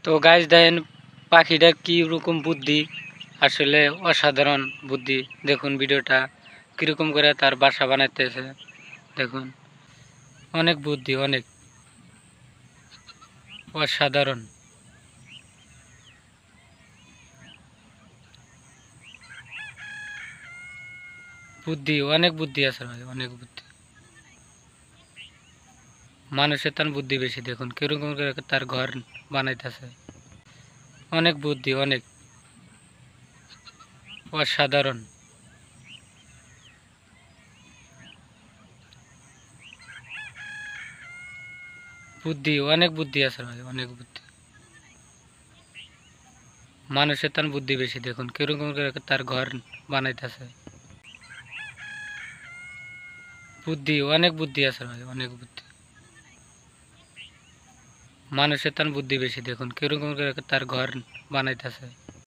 তো গাইস দেখেন পাখিটা কি রকম বুদ্ধি, আসলে অসাধারণ বুদ্ধি। দেখুন ভিডিওটা কিরকম করে তার বাসা বানাইতেছে, দেখুন অনেক বুদ্ধি, অনেক অসাধারণ বুদ্ধি, অনেক বুদ্ধি আছে ভাই, অনেক বুদ্ধি। মানুষের তার বুদ্ধি বেশি, দেখুন কিরকম করে তার ঘর বানাইতেছে, অনেক বুদ্ধি, অনেক অসাধারণ বুদ্ধি, অনেক বুদ্ধি আছে ভাই, অনেক বুদ্ধি। মানুষের তার বুদ্ধি বেশি, দেখুন কিরকম করে তার ঘর বানাইতেছে, বুদ্ধি, অনেক বুদ্ধি আছে ভাই, অনেক বুদ্ধি। মানুষের তার বুদ্ধি বেশি, দেখুন কিরকম করে তার ঘর বানাইতেছে।